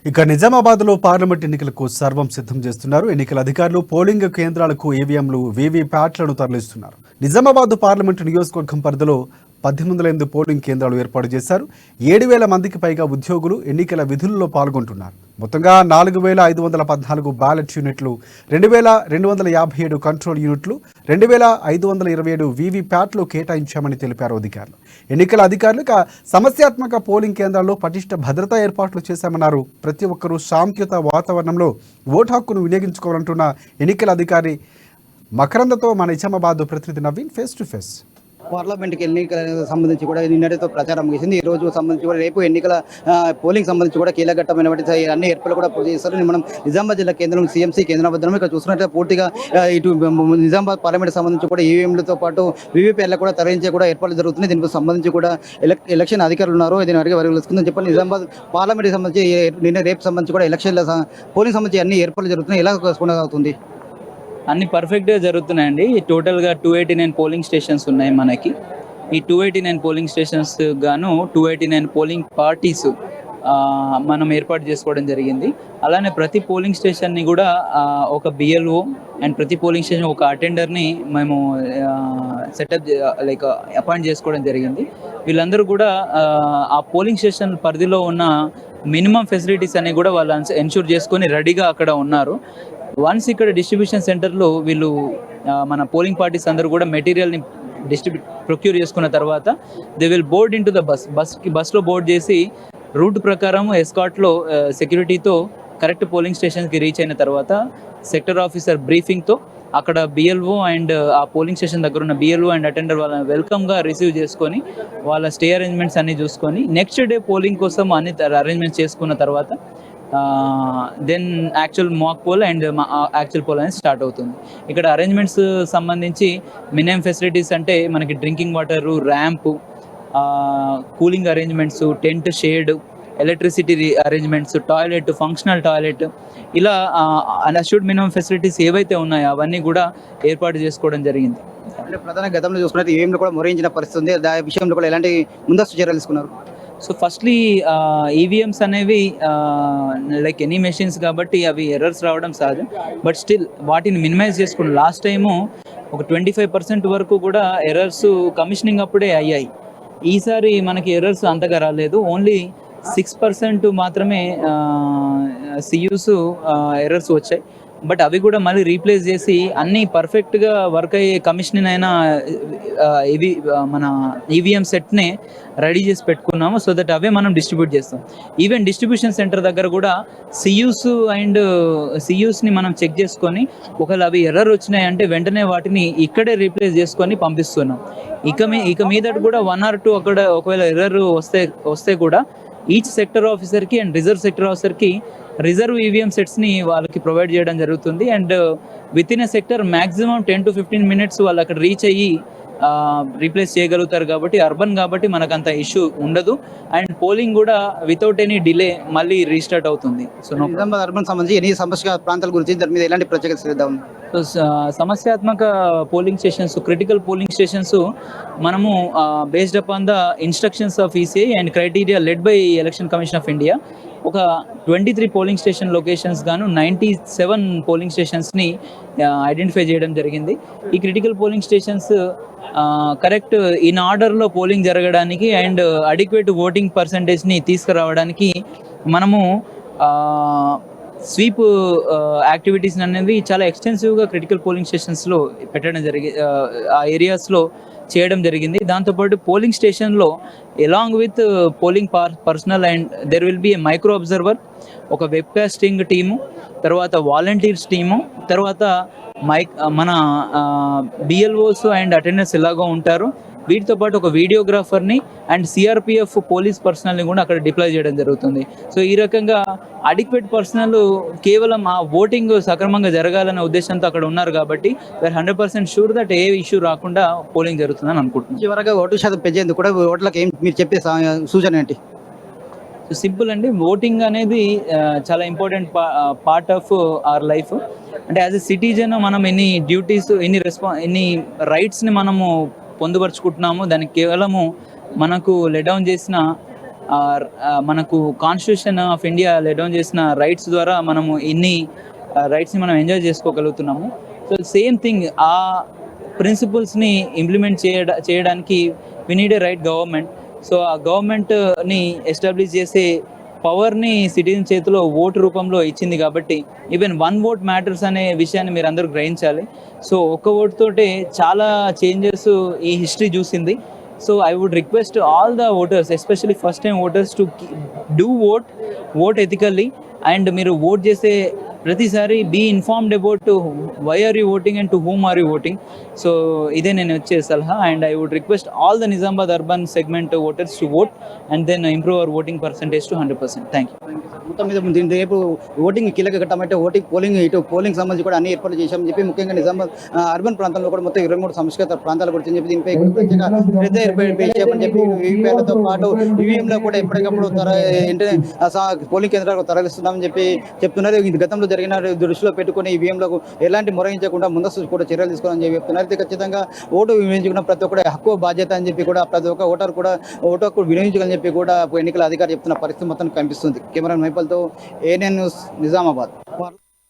ఇక నిజామాబాద్లో పార్లమెంట్ ఎన్నికలకు సర్వం సిద్ధం చేస్తున్నారు. ఎన్నికల అధికారులు పోలింగ్ కేంద్రాలకు ఈవీఎంలు, వీవీప్యాట్లను తరలిస్తున్నారు. నిజామాబాద్ పార్లమెంటు నియోజకవర్గం పరిధిలో 1808 పోలింగ్ కేంద్రాలు ఏర్పాటు చేశారు. 7,000 మందికి పైగా ఉద్యోగులు ఎన్నికల విధుల్లో పాల్గొంటున్నారు. మొత్తంగా 4,514 బ్యాలెట్ యూనిట్లు, 2,257 కంట్రోల్ యూనిట్లు, 2,527 వీవీప్యాట్లు కేటాయించామని తెలిపారు అధికారులు. ఎన్నికల అధికారులు సమస్యాత్మక పోలింగ్ కేంద్రాల్లో పటిష్ట భద్రతా ఏర్పాట్లు చేశామన్నారు. ప్రతి ఒక్కరూ శాంతియుత వాతావరణంలో ఓటు హక్కును వినియోగించుకోవాలంటున్న ఎన్నికల అధికారి మకరందతో మన నిజామాబాద్ ప్రతినిధి నవీన్ ఫేస్ టు ఫేస్. పార్లమెంట్కి ఎన్నికలకు సంబంధించి కూడా నిన్నటితో ప్రచారం ముగిసింది. ఈ రోజు సంబంధించి కూడా రేపు ఎన్నికల పోలింగ్ సంబంధించి కూడా కీలకట్టమైనటువంటి అన్ని ఏర్పాట్లు కూడా పూర్తి చేస్తారు. మనం నిజామాబాద్ జిల్లా కేంద్రం సిఎంసీ కేంద్రం ఇక్కడ చూసినట్లయితే పూర్తిగా ఇటు నిజామాబాద్ పార్లమెంట్ సంబంధించి కూడా ఈవీఎంలతో పాటు వీవీప్యాట్లకు కూడా తరలించే కూడా ఏర్పాట్లు జరుగుతున్నాయి. దీనికి సంబంధించి కూడా ఎలక్షన్ అధికారులు ఉన్నారు. దీని అడిగి వారికి తెలుసుకుందని చెప్పాలి. నిజామాబాద్ పార్లమెంట్కి సంబంధించి నిన్న రేపు సంబంధించి కూడా ఎలక్షన్ల పోలింగ్ సంబంధించి అన్ని ఏర్పాట్లు జరుగుతున్నాయి. ఎలా కొనసాగుతుంది? అన్ని పర్ఫెక్ట్గా జరుగుతున్నాయండి. టోటల్గా 289 పోలింగ్ స్టేషన్స్ ఉన్నాయి మనకి. ఈ 289 పోలింగ్ స్టేషన్స్ గాను 289 పోలింగ్ పార్టీస్ మనం ఏర్పాటు చేసుకోవడం జరిగింది. అలానే ప్రతి పోలింగ్ స్టేషన్ని కూడా ఒక బిఎల్ఓ అండ్ ప్రతి పోలింగ్ స్టేషన్ ఒక అటెండర్ని మేము సెటప్ అపాయింట్ చేసుకోవడం జరిగింది. వీళ్ళందరూ కూడా ఆ పోలింగ్ స్టేషన్ పరిధిలో ఉన్న మినిమం ఫెసిలిటీస్ అన్ని కూడా వాళ్ళు ఎన్షూర్ చేసుకొని రెడీగా అక్కడ ఉన్నారు. వన్స్ ఇక్కడ డిస్ట్రిబ్యూషన్ సెంటర్లో వీళ్ళు మన పోలింగ్ పార్టీస్ అందరూ కూడా మెటీరియల్ని ప్రొక్యూర్ చేసుకున్న తర్వాత they will board in to the బస్లో బోర్డ్ చేసి రూట్ ప్రకారం ఎస్కాట్లో సెక్యూరిటీతో కరెక్ట్ పోలింగ్ స్టేషన్కి రీచ్ అయిన తర్వాత సెక్టర్ ఆఫీసర్ బ్రీఫింగ్తో అక్కడ బిఎల్ఓ అండ్ ఆ పోలింగ్ స్టేషన్ దగ్గర ఉన్న బిఎల్ఓ అండ్ అటెండర్ వాళ్ళని వెల్కమ్గా రిసీవ్ చేసుకొని వాళ్ళ స్టే అరేంజ్మెంట్స్ అన్నీ చూసుకొని నెక్స్ట్ డే పోలింగ్ కోసం అన్ని అరేంజ్మెంట్స్ చేసుకున్న తర్వాత then actual mock poll and actual poll అనేది స్టార్ట్ అవుతుంది. ఇక్కడ అరేంజ్మెంట్స్ సంబంధించి మినిమం ఫెసిలిటీస్ అంటే మనకి drinking water, ramp, cooling arrangements, tent shade, electricity arrangements, toilet, functional toilet, ఇలా అన్అష్యూర్డ్ మినిమం ఫెసిలిటీస్ ఏవైతే ఉన్నాయో అవన్నీ కూడా ఏర్పాటు చేసుకోవడం జరిగింది. అంటే ప్రధాన గతంలో చూసుకున్నట్టు ఈవీఎంలో కూడా మొరయించిన పరిస్థితి ఉంది. దాని విషయంలో కూడా ఎలాంటి ముందస్తు చర్యలు తీసుకున్నారు? సో ఫస్ట్లీ ఈవీఎంస్ అనేవి లైక్ ఎనీ మెషిన్స్ కాబట్టి అవి ఎర్రర్స్ రావడం సహజం. బట్ స్టిల్ వాటిని మినిమైజ్ చేసుకుని లాస్ట్ టైము ఒక 25% వరకు కూడా ఎర్రర్స్ కమిషనింగ్ అప్పుడే అయ్యాయి. ఈసారి మనకి ఎర్రర్స్ అంతగా రాలేదు. ఓన్లీ 6% మాత్రమే సియూస్ ఎర్రర్స్ వచ్చాయి. బట్ అవి కూడా మళ్ళీ రీప్లేస్ చేసి అన్నీ పర్ఫెక్ట్గా వర్క్ అయ్యే కమిషనింగ్ అయినా ఇవి మన ఈవీఎం సెట్నే రెడీ చేసి పెట్టుకున్నాము. సో దట్ అవే మనం డిస్ట్రిబ్యూట్ చేస్తాం. ఈవెన్ డిస్ట్రిబ్యూషన్ సెంటర్ దగ్గర కూడా సియూస్ని మనం చెక్ చేసుకొని ఒకవేళ అవి ఎర్రర్ వచ్చినాయంటే వెంటనే వాటిని ఇక్కడే రీప్లేస్ చేసుకొని పంపిస్తున్నాం. ఇక మీదట కూడా 1 or 2 అక్కడ ఒకవేళ ఎర్రర్ వస్తే కూడా ఈచ్ సెక్టర్ ఆఫీసర్కి అండ్ రిజర్వ్ సెక్టర్ ఆఫీసర్కి రిజర్వ్ ఈవీఎం సెట్స్ని వాళ్ళకి ప్రొవైడ్ చేయడం జరుగుతుంది. And with in a sector maximum 10 to 15 minutes వాళ్ళు అక్కడ రీచ్ అయ్యి రీప్లేస్ చేయగలుగుతారు. కాబట్టి అర్బన్ కాబట్టి మనకు అంత ఇష్యూ ఉండదు. అండ్ పోలింగ్ కూడా వితౌట్ ఎనీ డిలే మళ్ళీ రీస్టార్ట్ అవుతుంది. సో నిజామాబాద్ అర్బన్ సంబంధించి ఎన్ని సమస్య ప్రాంతాల గురించి దాని మీద ఎలాంటి ప్రత్యేక శ్రద్ధ ఉంది? సమస్యాత్మక polling stations, critical polling stations మనము based upon the instructions of ECI and criteria led by election commission of India ఒక 23 పోలింగ్ స్టేషన్ లొకేషన్స్ గాను 97 పోలింగ్ స్టేషన్స్ని ఐడెంటిఫై చేయడం జరిగింది. ఈ critical polling stations correct in ఆర్డర్లో పోలింగ్ జరగడానికి అండ్ అడిక్వేట్ ఓటింగ్ పర్సంటేజ్ని తీసుకురావడానికి మనము స్వీప్ యాక్టివిటీస్ అనేవి చాలా ఎక్స్టెన్సివ్గా క్రిటికల్ పోలింగ్ స్టేషన్స్లో పెట్టడం ఆ ఏరియాస్లో చేయడం జరిగింది. దాంతోపాటు పోలింగ్ స్టేషన్లో along with polling personnel and there will be A micro observer, ఒక వెబ్కాస్టింగ్ టీము, తర్వాత వాలంటీర్స్ టీము, తర్వాత మన బిఎల్ఓస్ అండ్ అటెండర్స్ ఎలాగో ఉంటారు. వీటితో పాటు ఒక వీడియోగ్రాఫర్ని అండ్ సిఆర్పిఎఫ్ పోలీస్ పర్సనల్ని కూడా అక్కడ డిప్లాయ్ చేయడం జరుగుతుంది. సో ఈ రకంగా అడిక్వేట్ పర్సనల్ కేవలం ఆ ఓటింగ్ సక్రమంగా జరగాలనే ఉద్దేశంతో అక్కడ ఉన్నారు. కాబట్టి we're 100% sure that a issue రాకుండా పోలింగ్ జరుగుతుందని అనుకుంటున్నాను. చివరగా ఓటు శాతం పెంచేందుకు కూడా ఓట్లకు ఏం మీరు చెప్పే సూచన ఏంటి? సో సింపుల్ అండి, ఓటింగ్ అనేది చాలా important part of our life. అంటే యాజ్ ఎ సిటిజన్ మనం ఎన్ని డ్యూటీస్, ఎన్ని రైట్స్ని మనము పొందుపరుచుకుంటున్నాము. దానికి కేవలము మనకు లెట్ డౌన్ చేసిన మనకు కాన్స్టిట్యూషన్ ఆఫ్ ఇండియా లెడౌన్ చేసిన రైట్స్ ద్వారా మనము ఇన్ని రైట్స్ని మనం ఎంజాయ్ చేసుకోగలుగుతున్నాము. సో సేమ్ థింగ్ ఆ ప్రిన్సిపల్స్ని ఇంప్లిమెంట్ చేయడానికి we need a right government. So ఆ గవర్నమెంట్ని ఎస్టాబ్లిష్ చేసే పవర్ని సిటిజన్ చేతిలో ఓటు రూపంలో ఇచ్చింది కాబట్టి ఈవెన్ వన్ ఓట్ మ్యాటర్స్ అనే విషయాన్ని మీరు అందరూ గ్రహించాలి. సో ఒక్క ఓటు తోటే చాలా చేంజెస్ ఈ హిస్టరీ చూసింది. So I would request all the voters, especially first time voters, to do vote ethically. And మీరు ఓట్ చేసే ప్రతిసారి be informed about why are you voting and to whom are you voting. So ఇదే నేను వచ్చే సలహా. And I would request all the Nizamabad urban segment voters to vote and then improve our voting percentage to 100%. Thank you. మొత్తం మీద దీని రేపు voting కీలక ఘట్టం అంటే పోలింగ్ సంబంధించి కూడా అన్ని ఏర్పాట్లు చేశామని చెప్పి, ముఖ్యంగా నిజామాబాద్ అర్బన్ ప్రాంతంలో కూడా మొత్తం 23 సంస్కృత ప్రాంతాల గురించి చెప్పి దీనిపై ప్రత్యేక శ్రద్ధ ఏర్పడి చెప్పి వీవీప్యాట్లతో పాటు ఈవీఎంలో కూడా ఎప్పటికప్పుడు వెంటనే పోలింగ్ కేంద్రాలకు తరలిస్తున్నామని చెప్పి చెప్తున్నారు. ఇది గతంలో జరిగిన దృష్టిలో పెట్టుకుని ఈవీఎంలకు ఎలాంటి మొరగించకుండా ముందస్తు కూడా చర్యలు తీసుకోవాలని చెప్పి చెప్తున్నారు. అయితే ఖచ్చితంగా ఓటు వినియోగించుకున్న ప్రతి ఒక్కటి హక్కు బాధ్యత అని చెప్పి కూడా ప్రతి ఒక్క ఓటర్ కూడా ఓటు హక్కు వినియోగించుకోవాలని చెప్పి కూడా ఎన్నికల అధికారి చెప్తున్న పరిస్థితి మొత్తం కనిపిస్తుంది. కెమెరా మైపల్తో ఏఎన్ఎన్ న్యూస్, నిజామాబాద్.